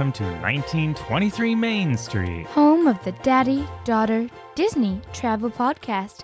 welcome to 1923 Main Street. Home of the Daddy-Daughter Disney Travel Podcast.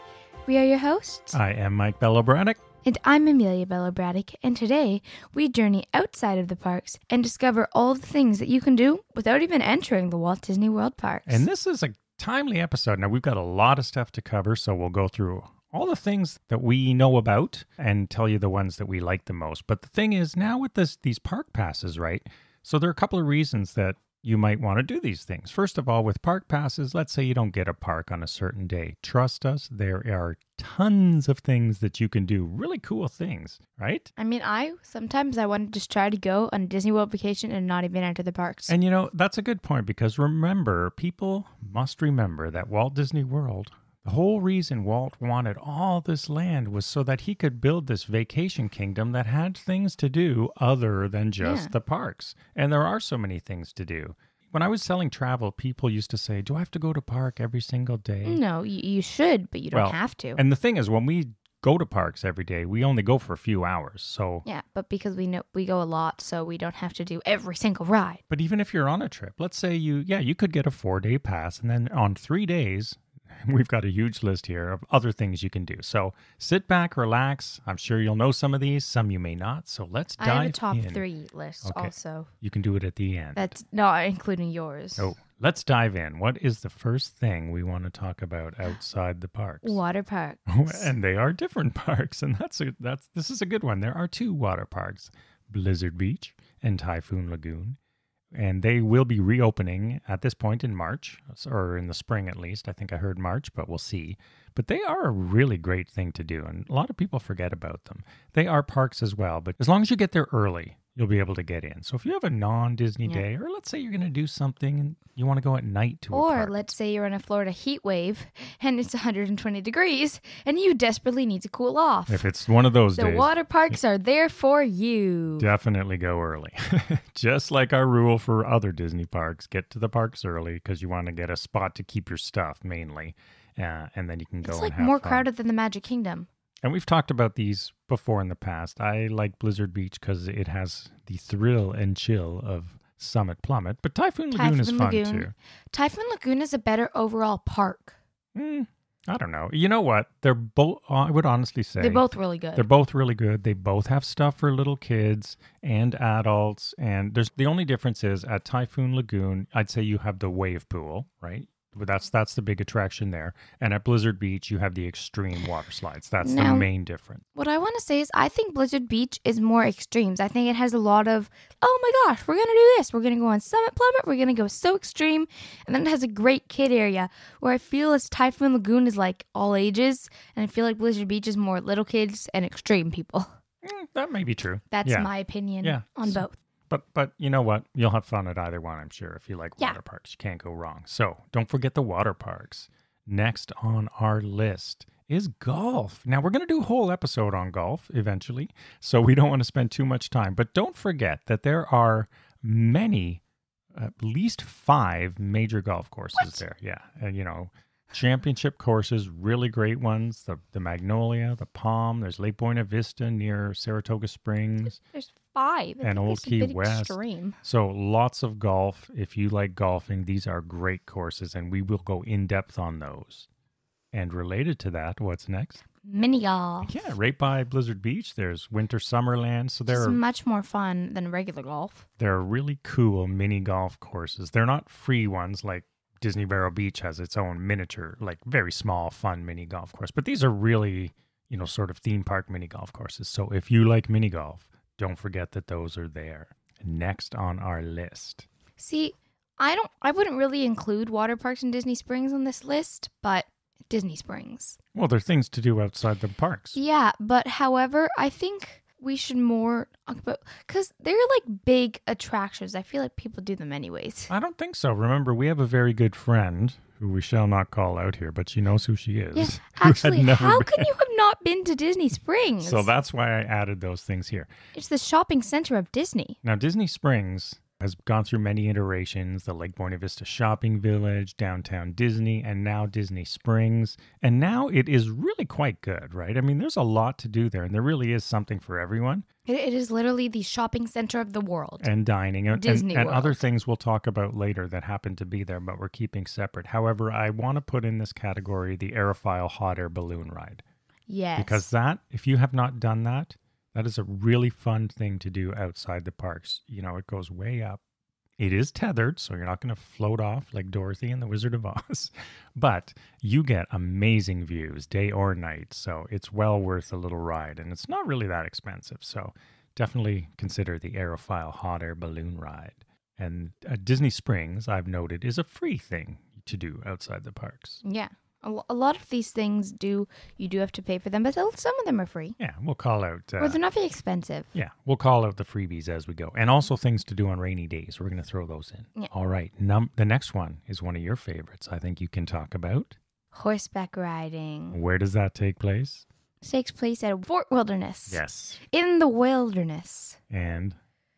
We are your hosts. I am Mike Bello-Braddock. And I'm Amelia Bello-Braddock, and today we journey outside of the parks and discover all the things that you can do without even entering the Walt Disney World parks. And this is a timely episode. Now, we've got a lot of stuff to cover, so we'll go through all the things that we know about and tell you the ones that we like the most. But the thing is, now with these park passes, right? So there are a couple of reasons that you might want to do these things. First of all, with park passes, let's say you don't get a park on a certain day. Trust us, there are tons of things that you can do. Really cool things, right? I mean, sometimes I want to just try to go on a Disney World vacation and not even enter the parks. And you know, that's a good point because remember, people must remember that Walt Disney World, the whole reason Walt wanted all this land was so that he could build this vacation kingdom that had things to do other than just the parks. And there are so many things to do. When I was selling travel, people used to say, do I have to go to park every single day? No, you should, but you don't have to. And the thing is, when we go to parks every day, we only go for a few hours. So yeah, but because we go a lot, so we don't have to do every single ride. But even if you're on a trip, let's say you could get a 4-day pass, and then on 3 days, we've got a huge list here of other things you can do. So sit back, relax. I'm sure you'll know some of these. Some you may not. So let's dive in. I have a top 3 list also. You can do it at the end. That's not including yours. Oh, let's dive in. What is the first thing we want to talk about outside the parks? Water parks. And they are different parks. And this is a good one. There are 2 water parks, Blizzard Beach and Typhoon Lagoon. And they will be reopening at this point in March, or in the spring at least. I think I heard March, but we'll see. But they are a really great thing to do, and a lot of people forget about them. They are parks as well, but as long as you get there early, you'll be able to get in. So if you have a non-Disney day, or let's say you're going to do something and you want to go at night to a park. Or let's say you're in a Florida heat wave and it's 120 degrees and you desperately need to cool off. If it's one of those days. The water parks are there for you. Definitely go early. Just like our rule for other Disney parks, get to the parks early because you want to get a spot to keep your stuff mainly. And then you can go and have fun. It's like more crowded than the Magic Kingdom. And we've talked about these before in the past. I like Blizzard Beach because it has the thrill and chill of Summit Plummet. But Typhoon Lagoon is fun too. Typhoon Lagoon is a better overall park. I don't know. You know what? They're both, I would honestly say. They're both really good. They're both really good. They both have stuff for little kids and adults. And the only difference is at Typhoon Lagoon, I'd say you have the wave pool, right? But that's the big attraction there. And at Blizzard Beach, you have the extreme water slides. That's the main difference. What I want to say is I think Blizzard Beach is more extremes. I think it has a lot of, oh my gosh, we're going to do this. We're going to go on Summit Plummet. We're going to go so extreme. And then it has a great kid area where I feel as Typhoon Lagoon is like all ages. And I feel like Blizzard Beach is more little kids and extreme people. That may be true. That's my opinion on both. But you know what? You'll have fun at either one, I'm sure. If you like water parks, you can't go wrong. So don't forget the water parks. Next on our list is golf. Now, we're going to do a whole episode on golf eventually, so we don't want to spend too much time. But don't forget that there are many, at least 5 major golf courses there. Yeah, and championship courses, really great ones. The Magnolia, the Palm. There's Lake Buena Vista near Saratoga Springs. There's 5. And Old Key West. Extreme. So lots of golf. If you like golfing, these are great courses, and we will go in depth on those. And related to that, what's next? Mini golf. Yeah, right by Blizzard Beach. There's Winter Summerland. So it's much more fun than regular golf. They're really cool mini golf courses. They're not free ones like Disney Vero Beach has its own miniature, like very small, fun mini golf course. But these are really, sort of theme park mini golf courses. So if you like mini golf, don't forget that those are there. Next on our list. See, I wouldn't really include water parks and Disney Springs on this list, but Disney Springs. Well, there are things to do outside the parks. Yeah, but however, I think we should more talk about, because they're like big attractions. I feel like people do them anyways. I don't think so. Remember, we have a very good friend who we shall not call out here, but she knows who she is. Yeah, actually, how can you have not been to Disney Springs? So that's why I added those things here. It's the shopping center of Disney. Now, Disney Springs has gone through many iterations, the Lake Buena Vista Shopping Village, Downtown Disney, and now Disney Springs. And now it is really quite good, right? I mean, there's a lot to do there, and there really is something for everyone. It is literally the shopping center of the world. And dining. Disney and World. other things we'll talk about later that happen to be there, but we're keeping separate. However, I want to put in this category the Aerophile Hot Air Balloon Ride. Yes. Because that, if you have not done that, that is a really fun thing to do outside the parks. You know, it goes way up. It is tethered, so you're not going to float off like Dorothy and the Wizard of Oz. But you get amazing views, day or night. So it's well worth a little ride. And it's not really that expensive. So definitely consider the Aerophile Hot Air Balloon Ride. And Disney Springs, I've noted, is a free thing to do outside the parks. Yeah. A lot of these things you do have to pay for them, but some of them are free. Yeah, we'll call out... or they're not very expensive. Yeah, we'll call out the freebies as we go. And also things to do on rainy days. We're going to throw those in. Yeah. All right. The next one is one of your favorites. I think you can talk about. Horseback riding. Where does that take place? It takes place at Fort Wilderness. Yes. In the wilderness. And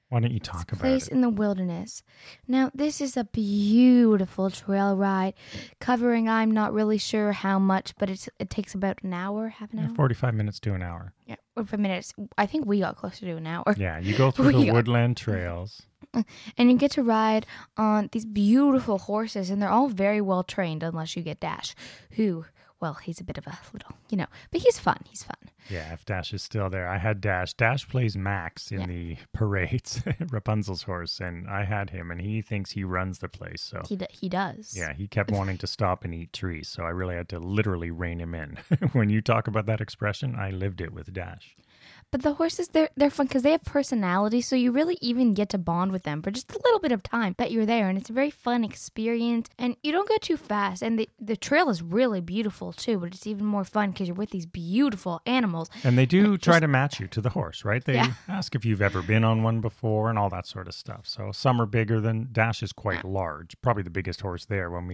why don't you talk about Place it? in the wilderness. Now, this is a beautiful trail ride covering, I'm not really sure how much, but it takes about an hour, half an hour. 45 minutes to an hour. Yeah, or 5 minutes. I think we got closer to an hour. Yeah, you go through the woodland trails. And you get to ride on these beautiful horses, and they're all very well trained, unless you get Dash, who, well, he's a bit of a little, but he's fun. He's fun. Yeah, if Dash is still there. I had Dash. Dash plays Max in the parades, Rapunzel's horse, and I had him, and he thinks he runs the place. So he does. Yeah, he kept wanting to stop and eat trees, so I really had to literally rein him in. When you talk about that expression, I lived it with Dash. But the horses, they're fun because they have personality, so you really even get to bond with them for just a little bit of time that you're there, and it's a very fun experience, and you don't go too fast, and the trail is really beautiful too, but it's even more fun because you're with these beautiful animals. And they do try to match you to the horse, right? They ask if you've ever been on one before and all that sort of stuff. So some are bigger than Dash is quite large, probably the biggest horse there when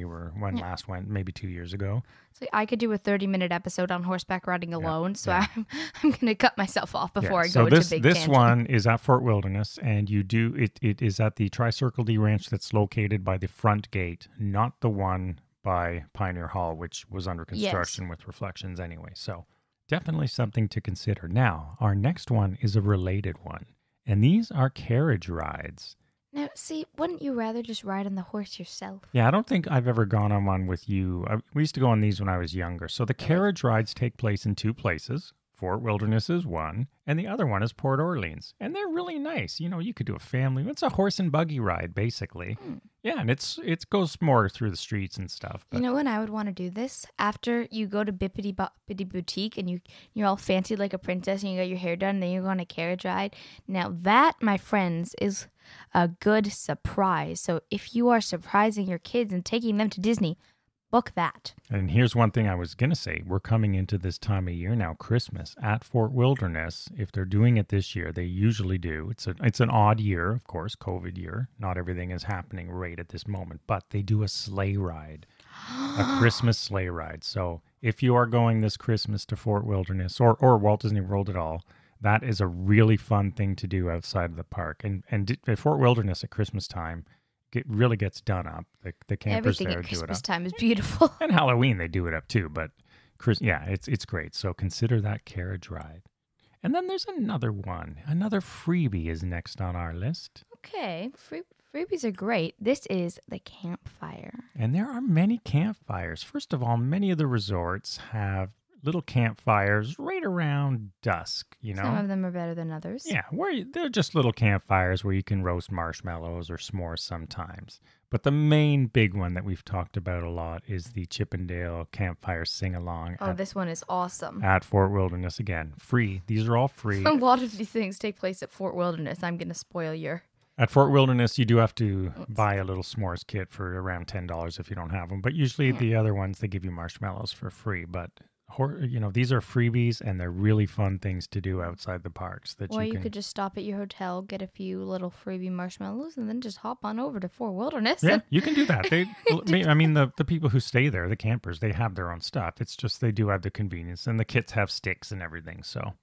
last went, maybe 2 years ago. So I could do a 30-minute episode on horseback riding alone, so I'm going to cut myself off before I go into big this tangent. one is at Fort Wilderness, and it is at the Tri-Circle D Ranch that's located by the front gate, not the one by Pioneer Hall, which was under construction with Reflections anyway. So definitely something to consider. Now, our next one is a related one, and these are carriage rides. Now, see, wouldn't you rather just ride on the horse yourself? Yeah, I don't think I've ever gone on one with you. We used to go on these when I was younger. So the carriage rides take place in two places. Fort Wilderness is one, and the other one is Port Orleans. And they're really nice. You could do a family. It's a horse and buggy ride, basically. Yeah, and it goes more through the streets and stuff. But... You know when I would want to do this? After you go to Bippity Boppity Boutique and you're all fancy like a princess and you got your hair done and then you go on a carriage ride. Now that, my friends, is a good surprise. So if you are surprising your kids and taking them to Disney, book that. And here's one thing I was going to say. We're coming into this time of year now, Christmas, at Fort Wilderness. If they're doing it this year, they usually do. It's an odd year, of course, COVID year. Not everything is happening right at this moment, but they do a sleigh ride, a Christmas sleigh ride. So if you are going this Christmas to Fort Wilderness or Walt Disney World at all, that is a really fun thing to do outside of the park. And at Fort Wilderness at Christmas time, it really gets done up. The campers Everything there at do it Christmas up. time is beautiful. And Halloween, they do it up too. But it's great. So consider that carriage ride. And then there's another one. Another freebie is next on our list. Okay, freebies are great. This is the campfire. And there are many campfires. First of all, many of the resorts have little campfires right around dusk, Some of them are better than others. Yeah, they're just little campfires where you can roast marshmallows or s'mores sometimes. But the main big one that we've talked about a lot is the Chippendale Campfire Sing-Along. Oh, this one is awesome. At Fort Wilderness, again, free. These are all free. A lot of these things take place at Fort Wilderness. I'm going to spoil your... At Fort Wilderness, you do have to buy a little s'mores kit for around $10 if you don't have them. But usually the other ones, they give you marshmallows for free. But these are freebies, and they're really fun things to do outside the parks. Or you could just stop at your hotel, get a few little freebie marshmallows, and then just hop on over to Fort Wilderness. Yeah, you can do that. The people who stay there, the campers, they have their own stuff. It's just they do have the convenience, and the kits have sticks and everything. So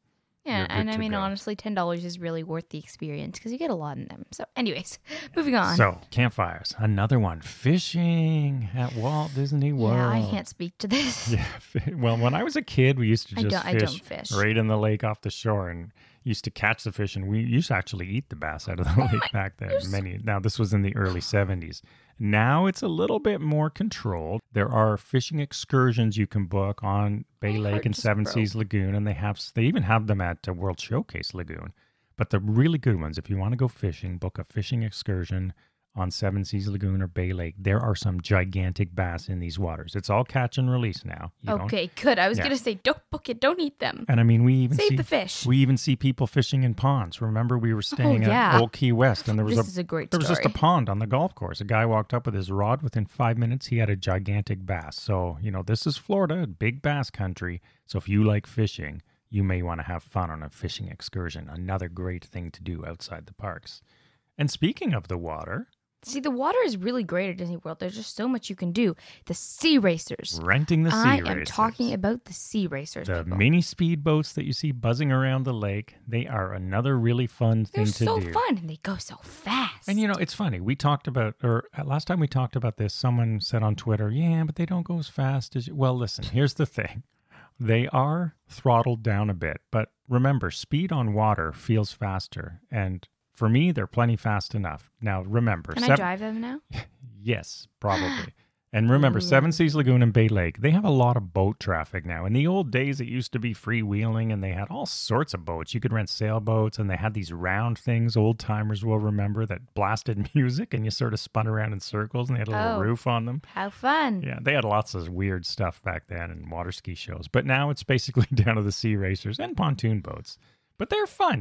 Yeah, and I mean, honestly, $10 is really worth the experience because you get a lot in them. So, anyways, moving on. So, campfires. Another one. Fishing at Walt Disney World. Yeah, I can't speak to this. Yeah. Well, when I was a kid, we used to just I don't fish. Right in the lake off the shore and used to catch the fish. And we used to actually eat the bass out of the lake back then. Now, this was in the early 70s. Now it's a little bit more controlled. There are fishing excursions you can book on Bay Lake and Seven Seas Lagoon, and they even have them at World Showcase Lagoon. But the really good ones, if you want to go fishing, book a fishing excursion on Seven Seas Lagoon or Bay Lake. There are some gigantic bass in these waters. It's all catch and release now. Okay, good. I was going to say, don't book it. Don't eat them. And I mean, we even Save the fish. We even see people fishing in ponds. Remember, we were staying at Old Key West, and there was This is a great story. There was just a pond on the golf course. A guy walked up with his rod. Within 5 minutes, he had a gigantic bass. So, this is Florida, big bass country. So if you like fishing, you may want to have fun on a fishing excursion. Another great thing to do outside the parks. And speaking of the water... See, the water is really great at Disney World. There's just so much you can do. The sea racers. Renting the sea racers. I am talking about the sea racers. The mini speedboats that you see buzzing around the lake, they are another really fun thing to do. They're so fun, and they go so fast. And it's funny. We talked about, last time we talked about this, someone said on Twitter, yeah, but they don't go as fast as you. Well, listen, here's the thing. They are throttled down a bit, but remember, speed on water feels faster, and for me, they're plenty fast enough. Now, remember... Can I drive them now? Yes, probably. And remember, Seven Seas Lagoon and Bay Lake, they have a lot of boat traffic now. In the old days, it used to be freewheeling, and they had all sorts of boats. You could rent sailboats, and they had these round things, old-timers will remember, that blasted music, and you sort of spun around in circles, and they had a little roof on them. How fun. Yeah, they had lots of weird stuff back then and water ski shows. But now it's basically down to the sea racers and pontoon boats. But they're fun,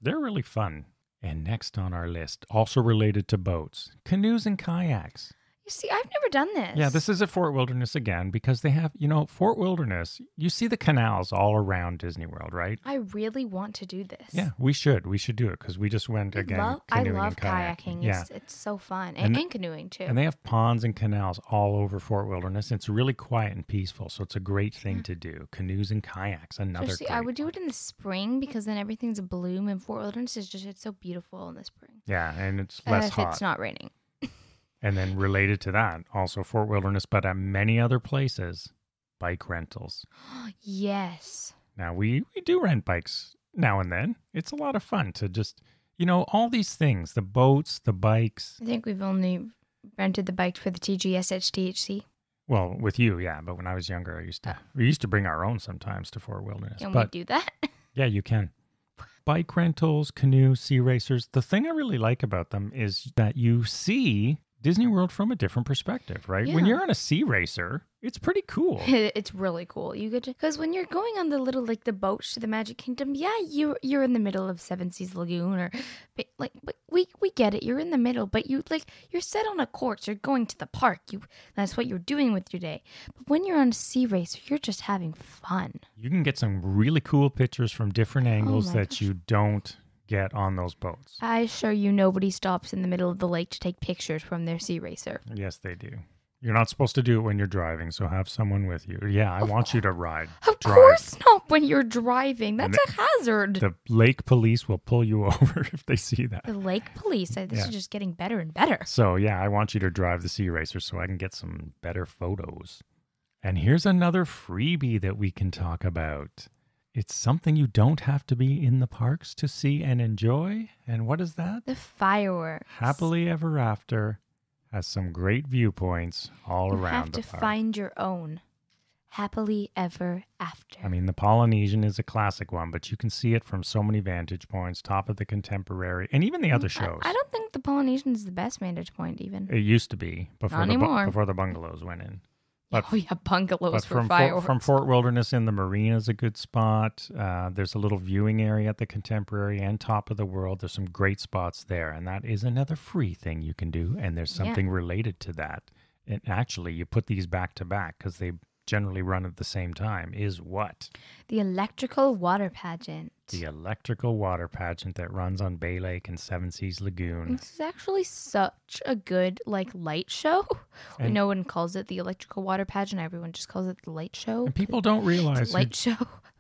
They're really fun. And next on our list, also related to boats, canoes and kayaks. You see, I've never done this. Yeah, this is at Fort Wilderness again because they have, Fort Wilderness, you see the canals all around Disney World, right? I really want to do this. Yeah, we should. We should do it because we just went again canoeing I love and kayaking. Yeah. It's so fun. And canoeing, too. And they have ponds and canals all over Fort Wilderness. It's really quiet and peaceful, so it's a great thing to do. Canoes and kayaks, another great I would do it in the spring because then everything's a bloom, and Fort Wilderness it's so beautiful in the spring. Yeah, and it's less hot. If it's not raining. And then related to that, also Fort Wilderness, but at many other places, bike rentals. Yes. Now, we do rent bikes now and then. It's a lot of fun to just, all these things, the boats, the bikes. I think we've only rented the bike for the TGS at THC. Well, with you, yeah. But when I was younger, we used to bring our own sometimes to Fort Wilderness. Can we do that? Yeah, you can. Bike rentals, canoes, sea racers. The thing I really like about them is that you see Disney World from a different perspective, right? Yeah. When you're on a sea racer, it's pretty cool. It's really cool. You get because when you're going on the little the boats to the Magic Kingdom, yeah, you're in the middle of Seven Seas Lagoon but we get it. You're in the middle, but you're set on a course. You're going to the park. That's what you're doing with your day. But when you're on a sea racer, you're just having fun. You can get some really cool pictures from different angles that you don't get on those boats. I assure you nobody stops in the middle of the lake to take pictures from their sea racer. Yes, they do. You're not supposed to do it when you're driving, so have someone with you. Yeah, I want you to drive. Of course not when you're driving. That's a hazard. The lake police will pull you over if they see that. The lake police? This is just getting better and better. So, yeah, I want you to drive the sea racer so I can get some better photos. And here's another freebie that we can talk about. It's something you don't have to be in the parks to see and enjoy. And what is that? The fireworks. Happily Ever After has some great viewpoints all around the park. You have to find your own. Happily Ever After. I mean, the Polynesian is a classic one, but you can see it from so many vantage points, top of the Contemporary, and even the other shows. I don't think the Polynesian is the best vantage point even. It used to be before the bungalows went in. But, bungalows for fireworks. From Fort Wilderness in, the marina is a good spot. There's a little viewing area at the Contemporary and Top of the World. There's some great spots there, and that is another free thing you can do, and there's something related to that. And actually, you put these back to back because they generally run at the same time, is what? The electrical water pageant. The electrical water pageant that runs on Bay Lake and Seven Seas Lagoon. This is actually such a good light show. No one calls it the electrical water pageant. Everyone just calls it the light show. And people don't realize light show.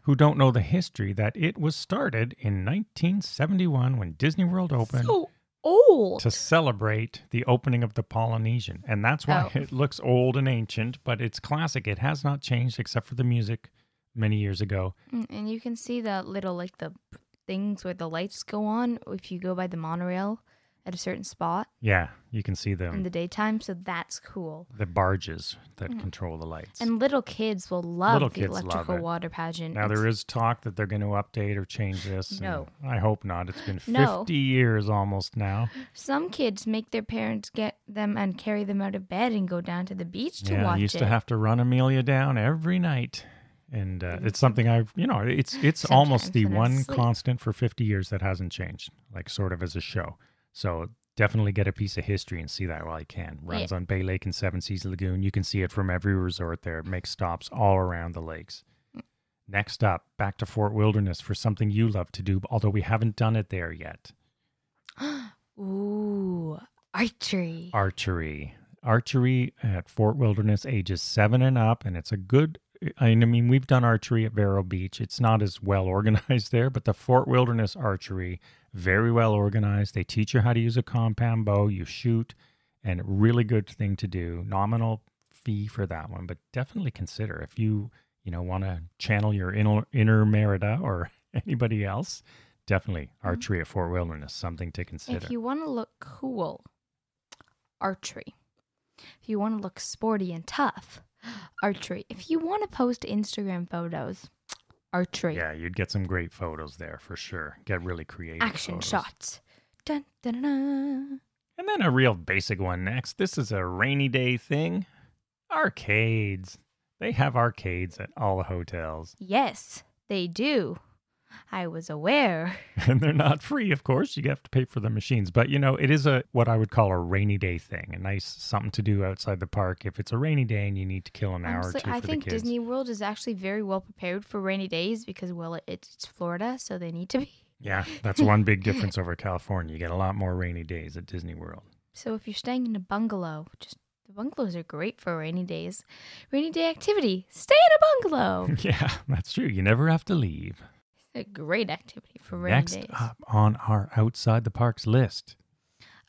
who don't know the history that it was started in 1971 when Disney World opened. So old. To celebrate the opening of the Polynesian. And that's why it looks old and ancient, but it's classic. It has not changed except for the music many years ago. And you can see the little, like, the things where the lights go on if you go by the monorail at a certain spot. Yeah, you can see them in the daytime, so that's cool. The barges that control the lights. And little kids will love the electrical water pageant. Now, there is talk that they're going to update or change this. No. I hope not. It's been 50 years almost now. Some kids make their parents get them and carry them out of bed and go down to the beach to watch it. I used to have to run Amelia down every night. And it's something it's almost the one constant for 50 years that hasn't changed, like sort of as a show. So definitely get a piece of history and see that while you can. Runs on Bay Lake and Seven Seas Lagoon. You can see it from every resort there. It makes stops all around the lakes. Next up, back to Fort Wilderness for something you love to do, although we haven't done it there yet. Ooh, archery. Archery at Fort Wilderness, ages 7 and up, and it's a good... I mean, we've done archery at Vero Beach. It's not as well organized there, but the Fort Wilderness archery, very well organized. They teach you how to use a compound bow. You shoot, and really good thing to do. Nominal fee for that one, but definitely consider if you want to channel your inner Merida or anybody else. Definitely archery at Fort Wilderness, something to consider. If you want to look cool, archery. If you want to look sporty and tough, archery. If you want to post Instagram photos, archery. Yeah, you'd get some great photos there for sure. Get really creative. Action photos. shots. Dun, dun, dun, dun. And then a real basic one next. This is a rainy day thing. Arcades. They have arcades at all the hotels. Yes, they do. I was aware. And they're not free, of course. You have to pay for the machines. But, it is what I would call a rainy day thing. A nice something to do outside the park if it's a rainy day and you need to kill an hour or two for the kids. I think Disney World is actually very well prepared for rainy days because, it's Florida, so they need to be. Yeah, that's one big difference over California. You get a lot more rainy days at Disney World. So if you're staying in a bungalow, the bungalows are great for rainy days. Rainy day activity, stay in a bungalow. Yeah, that's true. You never have to leave. A great activity for rainy days. Next up on our outside the parks list.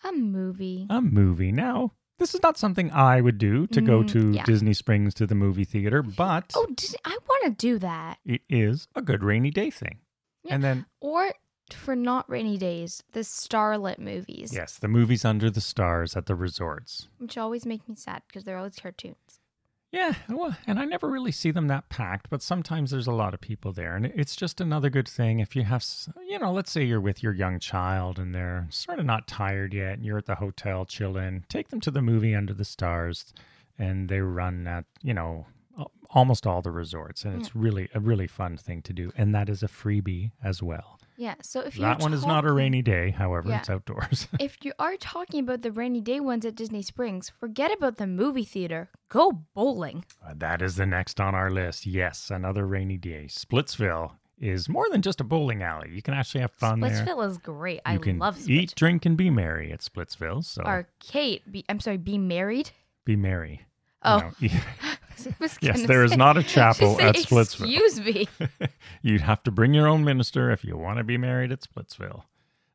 A movie. Now, this is not something I would do to go to Disney Springs to the movie theater, but... Oh, I want to do that. It is a good rainy day thing. Yeah. And then... Or for not rainy days, the starlit movies. Yes, the movies under the stars at the resorts. Which always make me sad because they're always cartoons. Yeah, well, and I never really see them that packed, but sometimes there's a lot of people there. And it's just another good thing if you have, let's say you're with your young child and they're sort of not tired yet and you're at the hotel chilling, take them to the movie under the stars and they run at, almost all the resorts. And it's really a really fun thing to do. And that is a freebie as well. Yeah, so if that one is not a rainy day, however, it's outdoors. If you are talking about the rainy day ones at Disney Springs, forget about the movie theater. Go bowling. That is the next on our list. Yes, another rainy day. Splitsville is more than just a bowling alley. You can actually have fun there. Splitsville is great. I love Splitsville. Eat, drink, and be merry at Splitsville. So. Arcade. Be married? Be merry. Oh. Yes, there is not a chapel at Splitsville. Excuse me. You'd have to bring your own minister if you want to be married at Splitsville.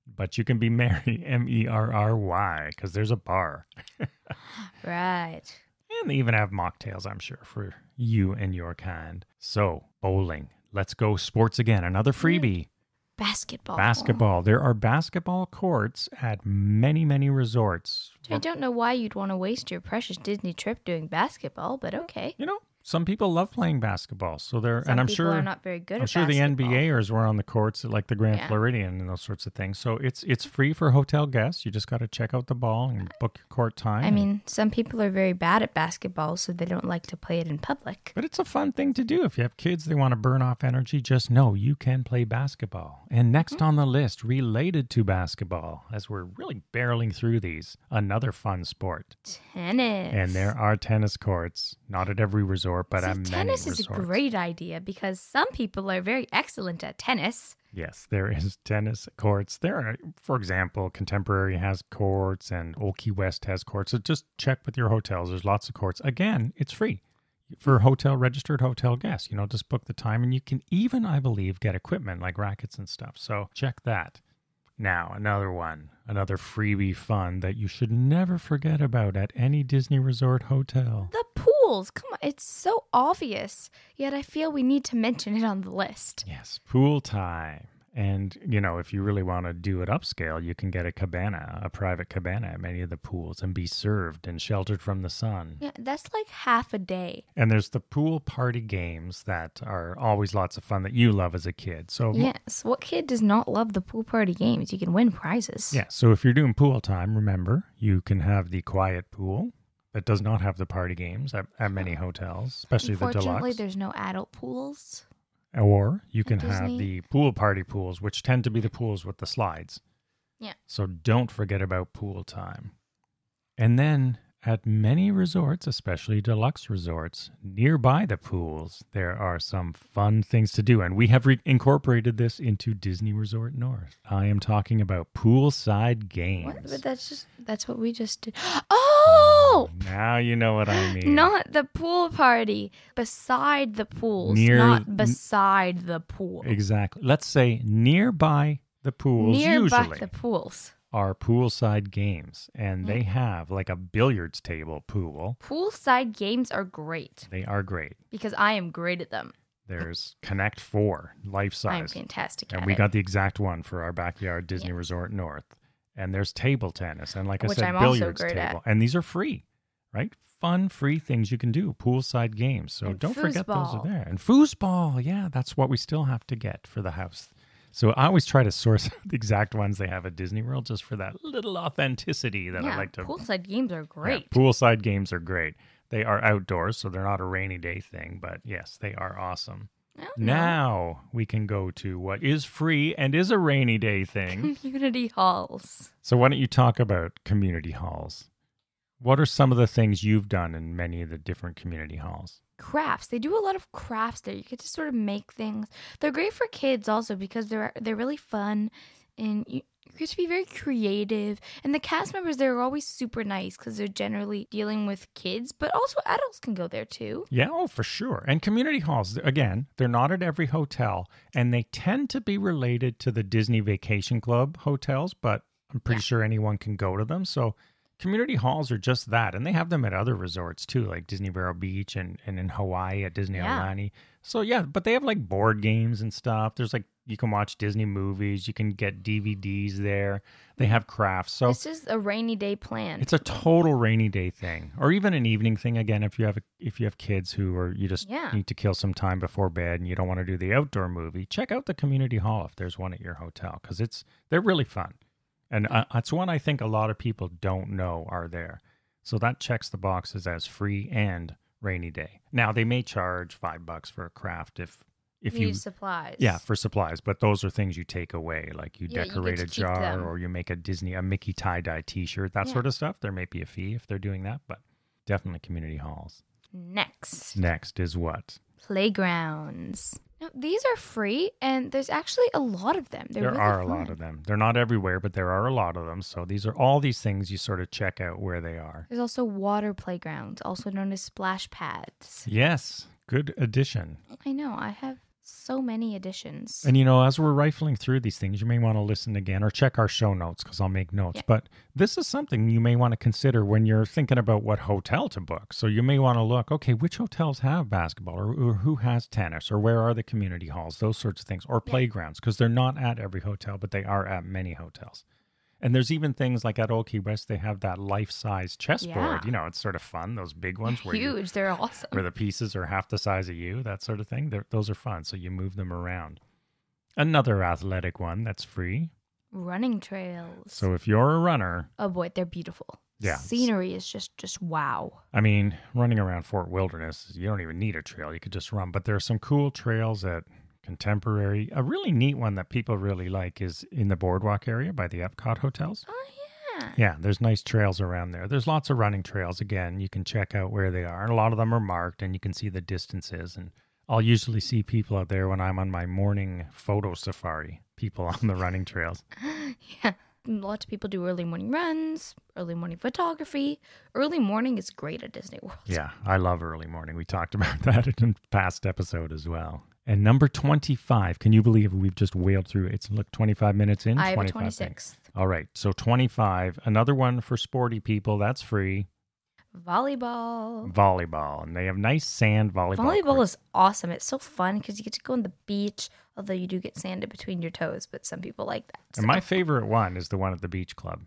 But you can be merry, Merry, because there's a bar. Right. And they even have mocktails, I'm sure, for you and your kind. So, bowling. Let's go sports again. Another freebie. Basketball. There are basketball courts at many, many resorts. I don't know why you'd want to waste your precious Disney trip doing basketball, but okay. Some people love playing basketball, so Some people are not very good at basketball. I'm sure the NBAers were on the courts at like the Grand Floridian and those sorts of things. So it's free for hotel guests. You just got to check out the ball and book your court time. I mean, some people are very bad at basketball, so they don't like to play it in public. But it's a fun thing to do. If you have kids, they want to burn off energy, just know you can play basketball. And next on the list, related to basketball, as we're really barreling through these, another fun sport. Tennis. And there are tennis courts, not at every resort, but at many resorts. Tennis is a great idea because some people are very excellent at tennis. Yes, there is tennis courts. There are, for example, Contemporary has courts and Old Key West has courts. So just check with your hotels. There's lots of courts. Again, it's free. for registered hotel guests. Just book the time, and you can even, I believe, get equipment like rackets and stuff. So check that. Now, another freebie fun that you should never forget about at any Disney Resort hotel. The pools. Come on, it's so obvious, yet I feel we need to mention it on the list. Yes, pool time. And, if you really want to do it upscale, you can get a private cabana at many of the pools and be served and sheltered from the sun. Yeah, that's like half a day. And there's the pool party games that are always lots of fun that you love as a kid. So yes, what kid does not love the pool party games? You can win prizes. Yeah, so if you're doing pool time, remember, you can have the quiet pool that does not have the party games at many hotels, especially the deluxe. Unfortunately, there's no adult pools. Or you can have the pool party pools, which tend to be the pools with the slides. Yeah. So don't forget about pool time. And then at many resorts, especially deluxe resorts, nearby the pools, there are some fun things to do. And we have incorporated this into Disney Resort North. I am talking about poolside games. What? But that's what we just did. Oh! Now you know what I mean. Not the pool party. Beside the pools, not beside the pool. Exactly. Let's say nearby the pools, Nearby the pools. Are poolside games, and they have like a billiards table pool. Poolside games are great. They are great. Because I am great at them. There's Connect 4, life size. I'm fantastic at it. And we got the exact one for our backyard Disney Resort North. And there's table tennis, and like I said, billiards table. And these are free, right? Fun, free things you can do, poolside games. So don't forget those are there. And foosball, yeah, that's what we still have to get for the house. So I always try to source the exact ones they have at Disney World just for that little authenticity that I like to. Poolside games are great. Yeah, poolside games are great. They are outdoors, so they're not a rainy day thing, but yes, they are awesome. Now we can go to what is free and is a rainy day thing. Community halls. So why don't you talk about community halls? What are some of the things you've done in many of the different community halls? Crafts. They do a lot of crafts there. You get to sort of make things. They're great for kids also because they're really fun, and you get to be very creative. And the cast members there are always super nice because they're generally dealing with kids, but also adults can go there too. Yeah, oh, for sure. And community halls, again, they're not at every hotel, and they tend to be related to the Disney Vacation Club hotels, but I'm pretty sure anyone can go to them. So community halls are just that, and they have them at other resorts too, like Disney Vero Beach and in Hawaii at Disney Aulani. So yeah, but they have like board games and stuff. There's like, you can watch Disney movies, you can get DVDs there. They have crafts. So this is a rainy day plan. It's a total rainy day thing, or even an evening thing. Again, if you have kids who are you just need to kill some time before bed and you don't want to do the outdoor movie, check out the community hall if there's one at your hotel because they're really fun. And that's one I think a lot of people don't know are there. So that checks the boxes as free and rainy day. Now, they may charge $5 for a craft if you need supplies. Yeah, for supplies. But those are things you take away, like you decorate a jar or you make a Mickey tie-dye T-shirt, that sort of stuff. There may be a fee if they're doing that, but definitely community halls. Next is what? Playgrounds. Now, these are free, and there's actually a lot of them. There are a lot of them. They're not everywhere, but there are a lot of them. So these are all these things you sort of check out where they are. There's also water playgrounds, also known as splash pads. Yes, good addition. I know. I have so many additions. And, as we're rifling through these things, you may want to listen again or check our show notes because I'll make notes. Yeah. But this is something you may want to consider when you're thinking about what hotel to book. So you may want to look, okay, which hotels have basketball or who has tennis or where are the community halls, those sorts of things, or playgrounds because they're not at every hotel, but they are at many hotels. And there's even things like at Old Key West, they have that life-size chessboard. Yeah. It's sort of fun, those big ones. Huge, they're awesome. Where the pieces are half the size of you, that sort of thing. Those are fun, so you move them around. Another athletic one that's free. Running trails. So if you're a runner... Oh boy, they're beautiful. Yeah. Scenery is just wow. I mean, running around Fort Wilderness, you don't even need a trail. You could just run. But there are some cool trails at Contemporary. A really neat one that people really like is in the boardwalk area by the Epcot hotels. Oh, yeah. Yeah, there's nice trails around there. There's lots of running trails. Again, you can check out where they are. And a lot of them are marked and you can see the distances. And I'll usually see people out there when I'm on my morning photo safari, people on the running trails. Yeah. lots of people do early morning runs, early morning photography. Early morning is great at Disney World. Yeah, I love early morning. We talked about that in a past episode as well. And number 25, can you believe we've just wailed through it? It's 25 minutes in. I have a 26th. All right, so 25. Another one for sporty people. That's free. Volleyball. And they have nice sand volleyball. Volleyball is awesome. It's so fun because you get to go on the beach, although you do get sand in between your toes, but some people like that. So. And my favorite one is the one at the beach club.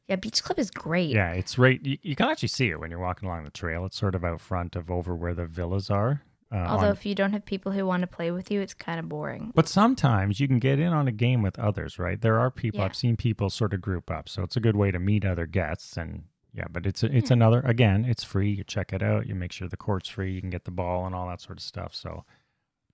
Yeah, beach club is great. Yeah, it's right. You can actually see it when you're walking along the trail. It's sort of out front of over where the villas are. Although if you don't have people who want to play with you, it's kind of boring. But sometimes you can get in on a game with others, right? There are people, I've seen people sort of group up. So it's a good way to meet other guests. And yeah, but it's another, again, it's free. You check it out. You make sure the court's free. You can get the ball and all that sort of stuff. So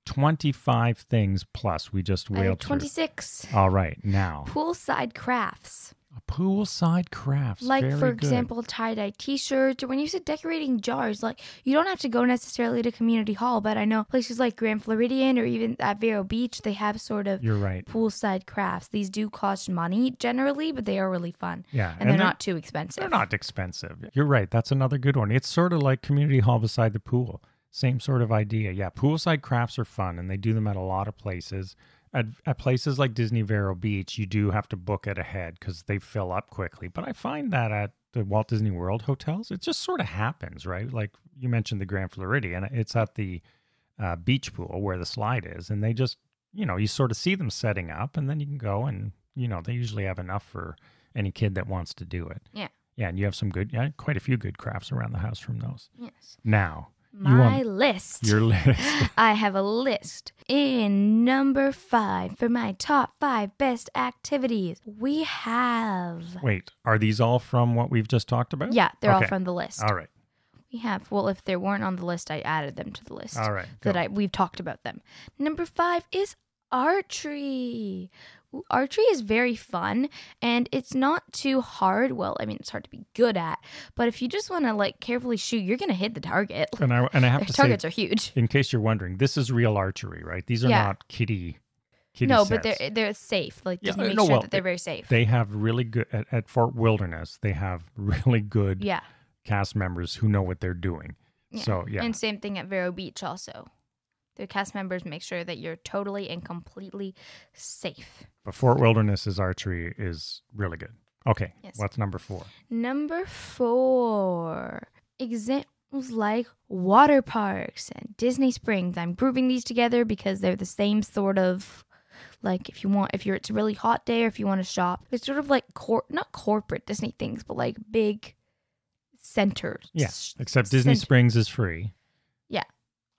25 things plus we just wailed 26. Through. All right, now. Poolside crafts. Poolside crafts. Like, very for good. example, tie-dye t-shirts, or when you said decorating jars, like, you don't have to go necessarily to community hall, but I know places like Grand Floridian or even at Vero Beach, they have sort of You're right. poolside crafts. These do cost money generally, but they are really fun. Yeah. And they're not too expensive. They're not expensive. You're right. That's another good one. It's sort of like community hall beside the pool. Same sort of idea. Yeah, poolside crafts are fun, and they do them at a lot of places. At places like Disney Vero Beach, you do have to book it ahead because they fill up quickly. But I find that at the Walt Disney World hotels, it just sort of happens, right? Like you mentioned the Grand Floridian, it's at the beach pool where the slide is. And they just, you sort of see them setting up, and then you can go and, they usually have enough for any kid that wants to do it. Yeah. Yeah, and you have quite a few good crafts around the house from those. Yes. Now. My list. Your list. I have a list. In number 5, for my top 5 best activities, we have... Wait, are these all from what we've just talked about? Yeah, they're all from the list. All right. We have, well, if they weren't on the list, I added them to the list. All right. We've talked about them. Number 5 is archery. Archery is very fun, and it's not too hard. Well, I mean, it's hard to be good at, but if you just want to carefully shoot, you're going to hit the target. And I have to say, targets are huge. In case you're wondering, this is real archery, right? These are not kiddie no, sets. But they're safe. Just make sure that they're very safe. They have really good at Fort Wilderness. They have really good cast members who know what they're doing. Yeah. So and same thing at Vero Beach also. The cast members make sure that you're totally and completely safe. But Fort Wilderness's archery is really good. Okay, What's number 4? Number 4, examples like water parks and Disney Springs. I'm grouping these together because they're the same sort of, if it's a really hot day or if you want to shop. It's sort of like, not corporate Disney things, but like big centers. Yeah, except Disney Springs is free. Yeah.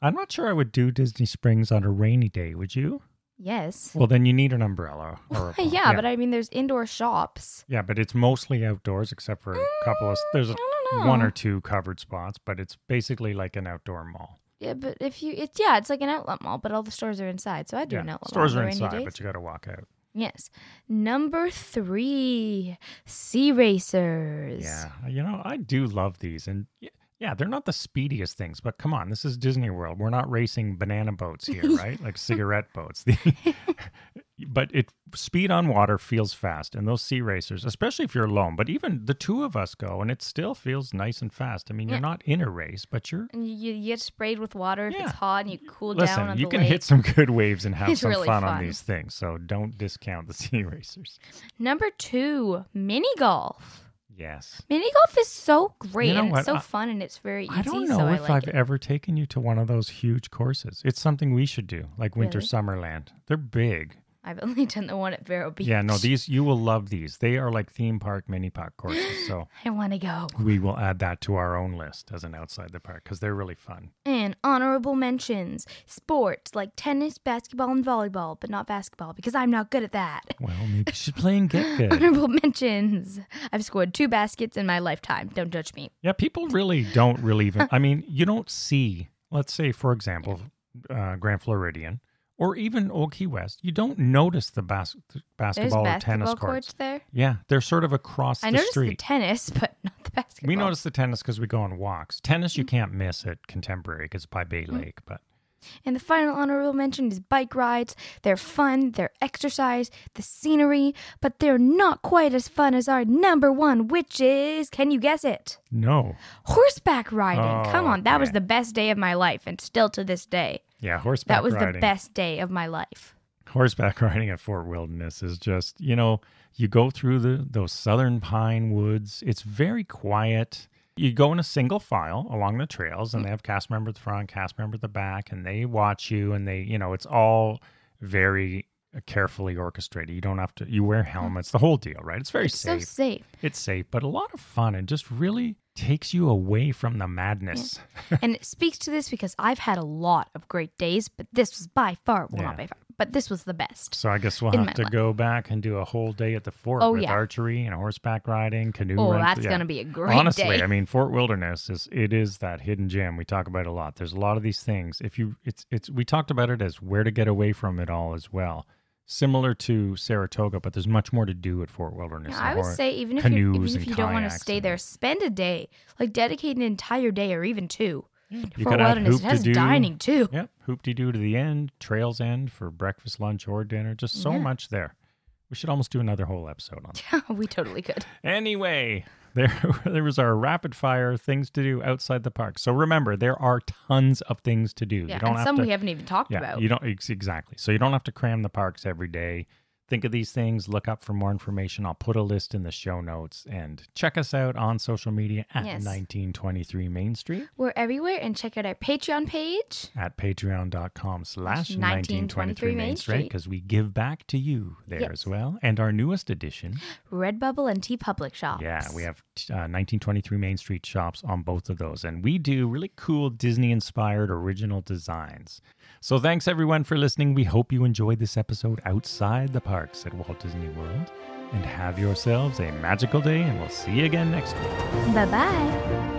I'm not sure I would do Disney Springs on a rainy day, would you? Yes. Well, then you need an umbrella. Yeah, but I mean, there's indoor shops. Yeah, but it's mostly outdoors except for a couple of... There's one or two covered spots, but it's basically like an outdoor mall. Yeah, but it's like an outlet mall, but all the stores are inside, so I do an outlet stores mall. Stores are inside, but you got to walk out. Yes. Number 3, sea racers. Yeah, I do love these, and... Yeah, they're not the speediest things, but come on, this is Disney World. We're not racing banana boats here, right? Like cigarette boats. But speed on water feels fast, and those sea racers, especially if you're alone, but even the two of us go, and it still feels nice and fast. I mean, you're not in a race, but you're... And you get sprayed with water if it's hot, and you cool down on the lake. Listen, you can hit some good waves and have some really fun on these things, so don't discount the sea racers. Number 2, mini golf. Yes. Mini golf is so great and it's so fun and it's very easy. I don't know if I've ever taken you to one of those huge courses. It's something we should do, like Winter Summerland. They're big. I've only done the one at Vero Beach. Yeah, no, you will love these. They are like theme park, mini park courses. So I want to go. We will add that to our own list as an outside the park because they're really fun. And honorable mentions. Sports like tennis, basketball, and volleyball, but not basketball because I'm not good at that. Well, maybe you should play and get good. Honorable mentions. I've scored 2 baskets in my lifetime. Don't judge me. Yeah, people don't really even... I mean, you don't see, let's say, for example, Grand Floridian, or even Old Key West, you don't notice the basketball or tennis courts there. Yeah, they're sort of across the street. I noticed the tennis, but not the basketball. We notice the tennis because we go on walks. Tennis you can't miss at Contemporary because it's by Bay Lake, but And the final honorable mention is bike rides. They're fun, they're exercise, the scenery, but they're not quite as fun as our number one, which is, can you guess it? No. Horseback riding. Come on, that was okay. the best day of my life, and still to this day. Yeah, horseback riding. That was the best day of my life. Horseback riding at Fort Wilderness is just, you go through those southern pine woods. It's very quiet. You go in a single file along the trails, and they have cast member at the front, cast member at the back, and they watch you, and it's all very carefully orchestrated. You don't have to, you wear helmets, the whole deal, right? It's very safe. So safe. It's safe, but a lot of fun, and just really takes you away from the madness. Yeah. And it speaks to this because I've had a lot of great days, but this was by far, not by far, but this was the best. So I guess we'll have to go back and do a whole day at the fort with archery and horseback riding, canoe rental. That's going to be a great day. Honestly, I mean, Fort Wilderness is that hidden gem. We talk about it a lot. There's a lot of these things. We talked about it as where to get away from it all as well. Similar to Saratoga, but there's much more to do at Fort Wilderness. Yeah, I would say even if you don't want to stay there, spend a day, like dedicate an entire day or even two. Fort Wilderness has dining too. Yep, hoop-de-doo to the end, trails end for breakfast, lunch, or dinner. Just so much there. We should almost do another whole episode on that. We totally could. Anyway, there was our rapid fire things to do outside the park. So remember, there are tons of things to do. Yeah, and some we haven't even talked about. You don't exactly. So you don't have to cram the parks every day. Think of these things, look up for more information. I'll put a list in the show notes, and check us out on social media at 1923 Main Street. We're everywhere, and check out our Patreon page at patreon.com/1923 Main Street, because we give back to you there as well. And our newest edition, Redbubble and TeePublic shops. Yeah, we have 1923 Main Street shops on both of those, and we do really cool Disney-inspired original designs. So thanks everyone for listening. We hope you enjoyed this episode outside the parks at Walt Disney World. And have yourselves a magical day, and we'll see you again next week. Bye-bye.